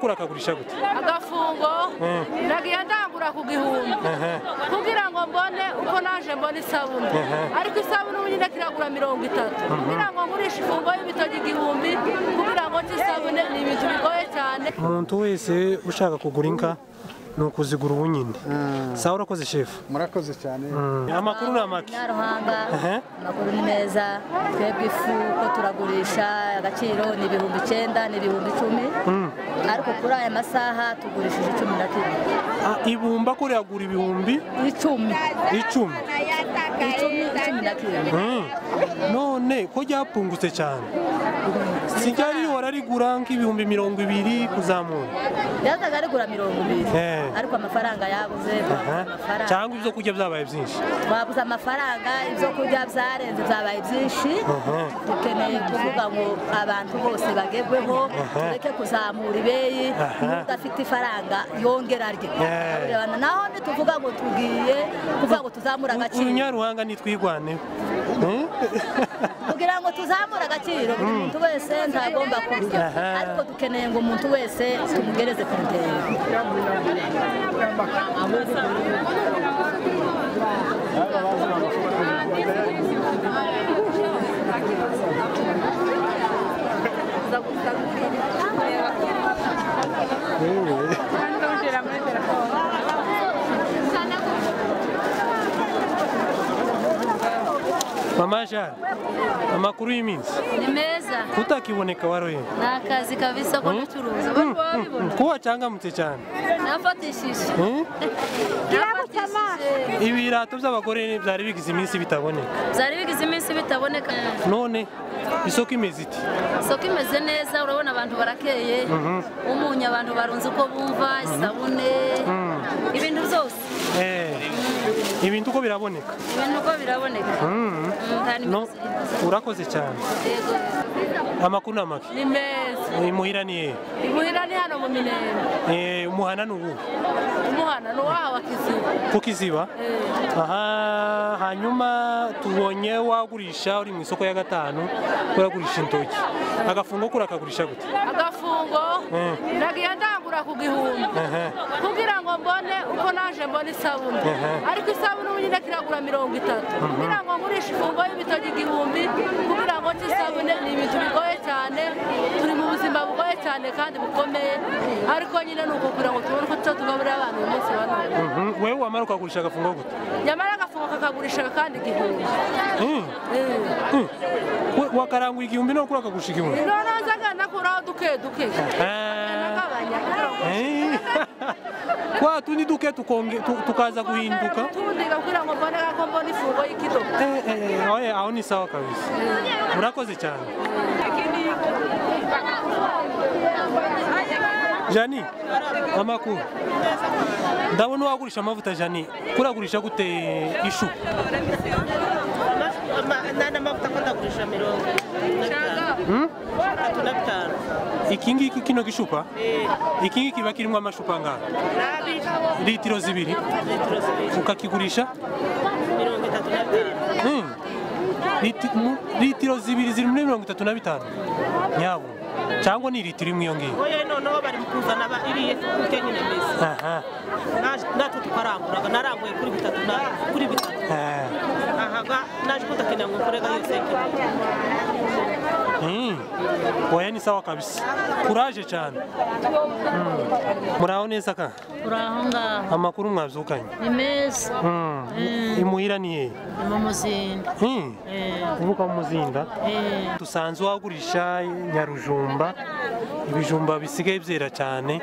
kurakagurisha gute? Agafungo nagiye ndangura ku gihumbi kugira ngo mbone uko naje mbone isabune, ariko isabune ubu nyine kiragura 30 kugira ngo ngurishe ifungo y'ibitoki igihumbi kugira ngo isabune ni ibintu bigoye cyane. Umuntu wese ushaka kugura inka nukuzigura ubunyine. Sawa urakoze chef. Murakoze cyane. Amakuru namaki. Nyaruhanga. Amakuru ni meza. Twebwe ifu ko turagurisha agaciro ni 9,000 ni 10,000. Ariko kuri aya masaha tugurishije 11. Ibumba ko yagura 10,000? 10. 10. 10. None ko ryapungutse cyane. Sijari wararigura nk'ibihumbi 200 kuzamura. Yazaga arigura 200. Ariko amafaranga yabuze, amafaranga. Cyangwa ibyo kurya byabaye byinshi. Twabuze amafaranga, ibyo kurya byarenze byabaye byinshi. Dukeneye kuvuga ngo abantu bose bagegweho, tureke kuzamura ibeyi, udafite ifaranga yongera arye. Naho ntituvuga ngo tugiye kuvuga ngo tuzamura agaciro. Nyaruhanga nitwigwane. Kugira ngo tuzamura agaciro, buri muntu wese ntagomba kurya. Ariko dukeneye ngo umuntu wese tumugereze ku ntego. Mama Jean, amakuru y'iminsi Ni meza. kutakiboneka waroye. Nakazi kabisa ko gucuruza. Kuwa changamutse cyane. Nafatishije. Ibirato by'abagore byari bigize iminsi bitaboneka. Byari bigize iminsi bitaboneka. None isoko imeze iti? Isoko imeze neza, urabona abantu barakeye. Umunyu abantu barunze uko bumva, isabune. Ibintu byose. Ibintu uko biraboneka. Ibintu uko biraboneka. No, urakoze cyane. Yego. Amakuru namaki. Ni meza. Imuhira ni he? Imuhira ni hano mu Minembwe. Umuhana nubu. Umuhana no wawa Kiziba. Ku Kiziba? Aha, hanyuma tubonye wagurisha uri mu isoko ya gatanu, uragurisha intoki. Agafungo kurakagurisha gute? Agafungo nagiye ndangura ku gihumbi kugira ngo mbone uko naje mbone isabune, ariko isabune ubu nyine kiragura 30 kugira ngo ngurishe ifungo y'ibitoki igihumbi kugira ngo isabune ni ibintu bigoye cyane. Turi mu buzima bugoye cyane kandi bukomeye, ariko nyine nuko kugira ngo tubone ko tugaburira abantu uyu munsi wa none. Wewe wamara ukagurisha agafungo gute? Nyamara agafungo kakagurisha kandi igihumbi. Wakaranguye igihumbi no kurakagurisha igihumbi? None nzaga nakuraho duke duke. Kwa tundi duke tukaza guhinduka. Tundiga kugira ngo mbone ko mbone ifungo y'ikidogo. Oye, aho ni sawa kabisa. Murakoze cyane. Jani, amakuru. Ndabona wagurisha amavuta Jani. Kuragurisha gute ishu? Amavuta ko ndagurisha 35. Ikingi kino gishupa? Ikingi kiba kirimo amashupa ngaha? Litiro 2. Ukakigurisha? 35. Litiro 2 ziri muri 35. Nyabo. Cyangwa ni litiro imwe yongiye? Oya noneho bari kuzana iriye kuke nyine mesi. Natwe tukaranguraga naranguye kuri 3 kuri 3. Naje kutakenda ngo korega yose. Oya ni sawa kabisa. Kuraje cyane. Muraho neza ka? Uraho ngaho. Amakuru mwabyukanye? Ni meza. Imuhira ni he? Mu Muzinda. Uvuka mu Muzinda? Dusanzwe wagurisha Nyarujumba. Ibijumba bisigaye byera cyane.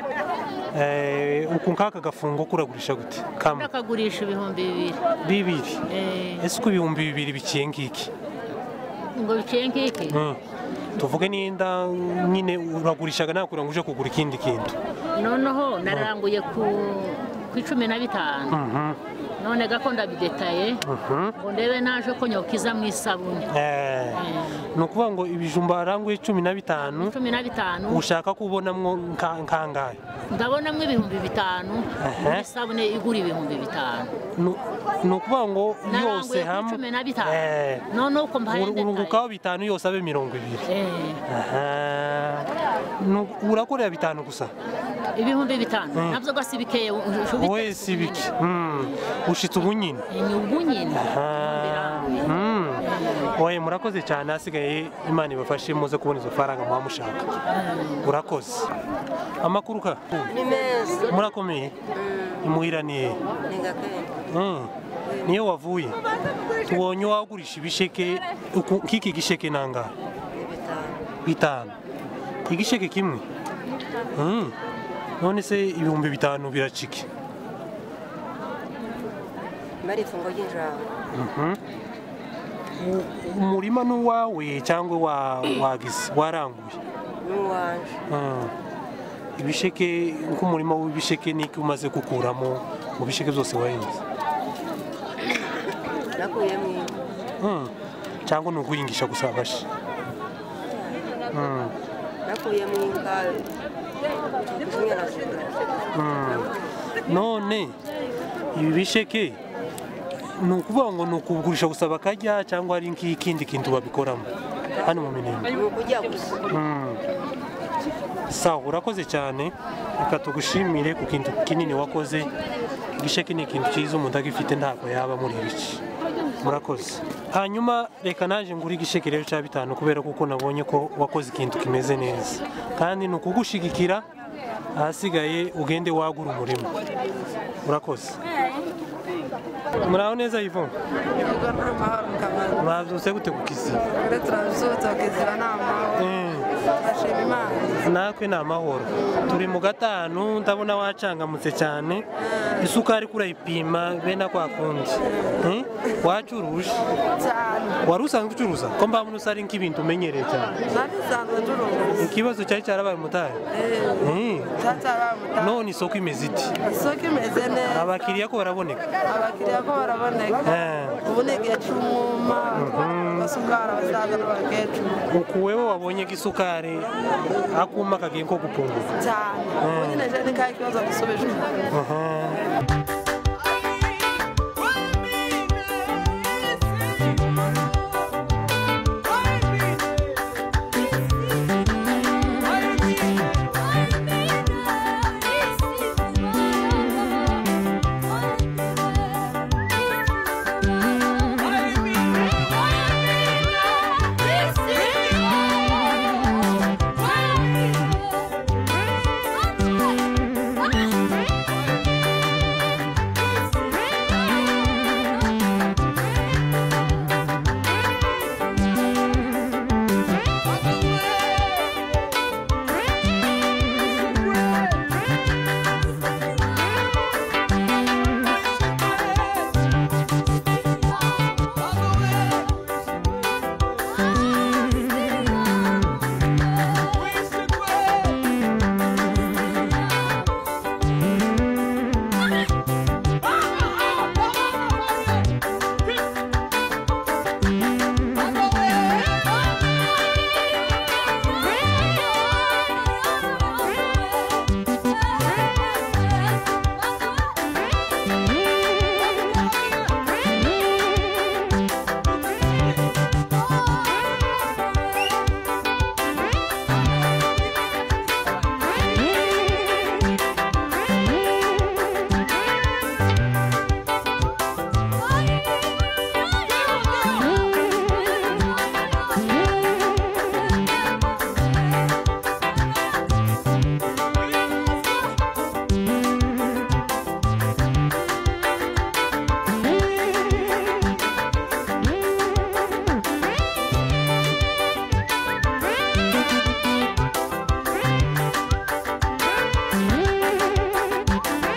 Uku nkaka gafungo kuragurisha gute? Kamwe akagurisha 2,000. Ese uko 2,000 biciye ngiki? Ngo biciye ngiki? Tuvuge ninda nyine uragurishaga nakura ngo uje kugura ikindi kintu. Noneho naranguye ku 15. none gakondo bidetaye ngo ndebe naje ko nyokiza mu isabune ni ukuvuga ngo ibijumba aranguye 15 ushaka kubonamwo kangahe ndabonamwo ibihumbi 5 isabune igura ibihumbi 5 ni ukuvuga ngo yose hamwe 15 none uko mbaye urungukaho 5 yose abe 20 urakorera 5 gusa ibihumbi 5 navyo gasibikeye wese ibiki ushitse ubunyine ni ubunyine oye murakoze cyane asigaye Imana ibafashe muze kubona izo faranga muhamushaka urakoze amakuru ka ni meza murakomeye imuhiraniye niyo wavuye tubonye wagurisha ibisheke kiki gisheke nanga 5 igisheke kimwe none se ibihumbi 5 biracike mari fungo y'injanga umurima n'uwawe cyangwa wagize waranguye n'uwanje ibisheke nk'umurima w'ibisheke niki umaze gukuramo mu bisheke byose wahinze nakuyemo cyangwa ni ukuyingisha gusa abashe nakuyemo inka none ibi bisheke ni ukuvuga ngo ni ukugurisha gusa bakarya cyangwa hari nk'ikindi kintu babikoramo hano mu Minembwe ni ukujya gusa sawa urakoze cyane reka tugushimire ku kintu kinini wakoze igisheke ni ikintu cyiza umuntu agifite ntabwo yaba muri iki murakoze hanyuma reka naje ngura igisheke rero cya 5 kubera kuko nabonye ko wakoze ikintu kimeze neza kandi ni ukugushigikira ahasigaye ugende wagura umurimo urakoze muraho neza Yvonne mwabyutse gute ku kizi natwe ni amahoro turi mu gatanu ndabona wacangamutse cyane isukari kurayipima bene kwa kundi wacuruje wari usanzwe ucuruza ko mbamuna usari nk'ibintu umenyereye cyane ikibazo cyari cyarabaye umutari none isoko imeze iti abakiriya ko baraboneka ubu ni igihe cy'umwuma basukara basaza n'abakecuru ukuweho wabonye ko isukari akuma kagiye ko gupunguza cyane ubu nyine je ni ka kibazo dusubijwe